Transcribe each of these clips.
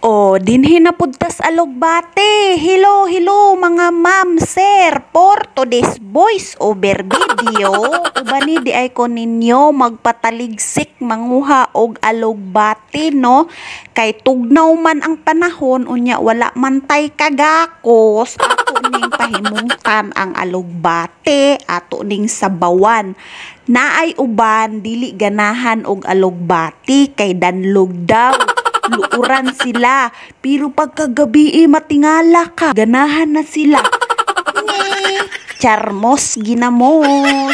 O, dinhi na pudtas alugbate. Hello, hello mga ma'am, sir. For today's voice over video, ubani di ay ko ninyo magpataligsik manguha og alugbate, no? Kay tugnaw man ang panahon, unya wala man tay kagakos. Ato ning pahimungtan ang alugbate, ato ning sabawan. Naay uban dili ganahan og alugbati kay danlog daw. Luuran sila, pero pagkagabi matingala ka, ganahan na sila. Charmos ginamos.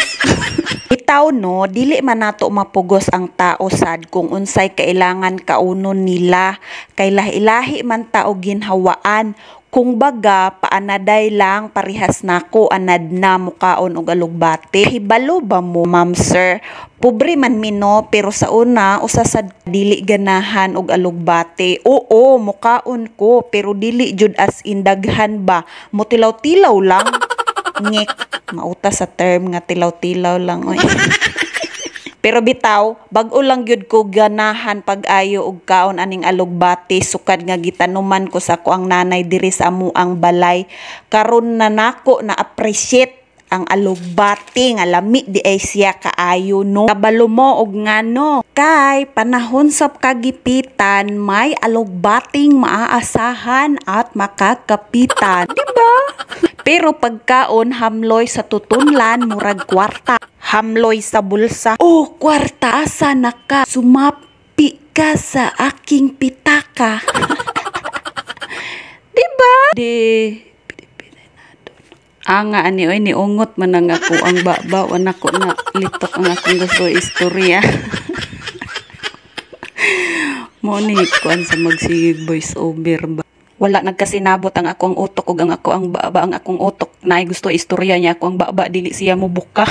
Itaw no, dili man nato mapugos ang tao sad kung unsay kailangan kaunon nila. Kay lahi-lahi man tao ginhawaan. Kung baga, paanaday lang parihas nako anad na mukaon og alugbate. Hibalo ba mo, ma'am sir? Pobre man mino, pero sa una, usa sa dili ganahan og alugbate. Oo, mukaon ko, pero dili jud as indaghan ba. Mutilaw-tilaw lang. Ngek, mauta sa term nga tilaw-tilaw lang. Oy. Pero bitaw, bag-o lang gyud ko ganahan pag-ayo og kaon aning alugbate sukad nga gitanuman ko sa ko ang nanay diri sa amuang balay. Karon na nako na appreciate ang alugbate nga lami di ay siya kaayo no. Kabalo mo og ngano kay panahon sa kagipitan may alugbating maaasahan at makakapitan, di ba? Pero pagkaon hamloy sa tutunlan murag kwarta. Hamloy sa bulsa. Oh, kwarta, asa na ka? Sumapi ka sa aking pitaka. Diba? Nga ani oy ni ungot man ang ako ang babaw nako na litok ang akong gusto istorya. Mo ni kuan sa magsigig voice over ba. Wala nagkasinabot ang akong utok ug ang ako ang baba ang akong utok naay gusto istorya niya ako ang baba dili siya mo buka.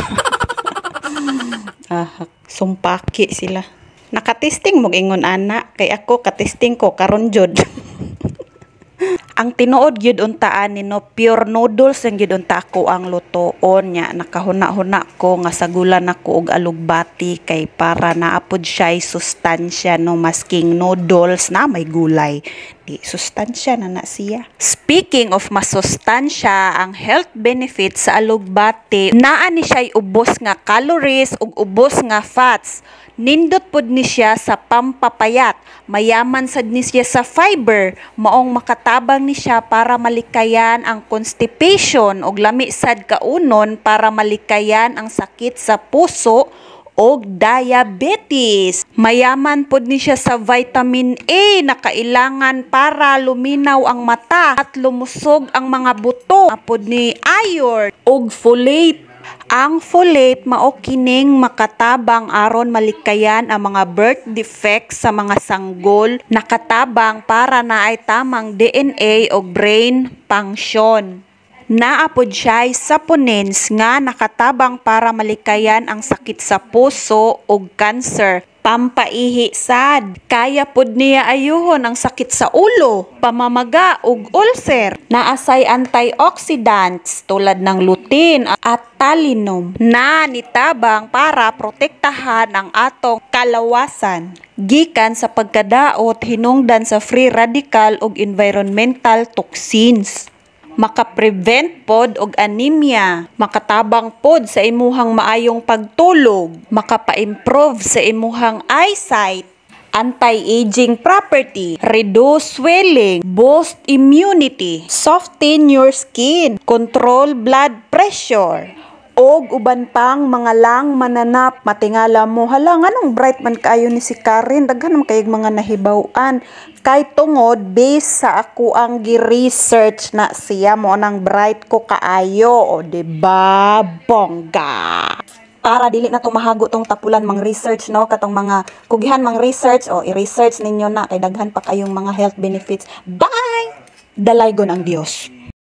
Sumpaki sila. Nakatesting mo ingon ana kay ako katesting ko karon jud. Ang tinuod gyud untaan ni no pure noodles ang gyud unta ko ang lutoon nya nakahuna-huna ko nga sagulan ako og alugbati kay para naapod siya sustansya no masking noodles na may gulay di sustansya na siya. Speaking of masustansya, ang health benefits sa alugbati naa ni siya ubos nga calories ug ubos nga fats. Nindot pod ni siya sa pampapayat, mayaman sad ni siya sa fiber, maong makatabang ni siya para malikayan ang constipation ug lami sad kaunon para malikayan ang sakit sa puso og diabetes. Mayaman pod ni siya sa vitamin A na kailangan para luminaw ang mata at lumusog ang mga buto. Apod ni iron og folate. Ang folate mao kining makatabang aron malikayan ang mga birth defects sa mga sanggol, nakatabang para naay tamang DNA o brain function. Naapod siya saponins nga nakatabang para malikayan ang sakit sa puso o cancer. Pampaihi sad, kaya pod niya ayuhon ang sakit sa ulo, pamamaga ug ulcer. Naasay antioxidants tulad ng lutein at talinum na nitabang para protektahan ang atong kalawasan gikan sa pagkadaot hinungdan sa free radical ug environmental toxins. Makaprevent pod og anemia, makatabang pod sa imuhang maayong pagtulog, makapa-improve sa imuhang eyesight, anti-aging property, reduce swelling, boost immunity, soften your skin, control blood pressure, og uban pang mga lang mananap. Matingala mo, hala nganong bright man kaayo ni si Karen, daghan man kayog mga nahibaw-an. Kay tungod based sa ako ang gi-research na siya mo nang bright ko kaayo, o diba bongga. Para dili na tumahago tong tapulan mang research no katong mga kugihan mang research o i-research ninyo na kay daghan pa kayong mga health benefits. Bye. Dalaygon ang Dios.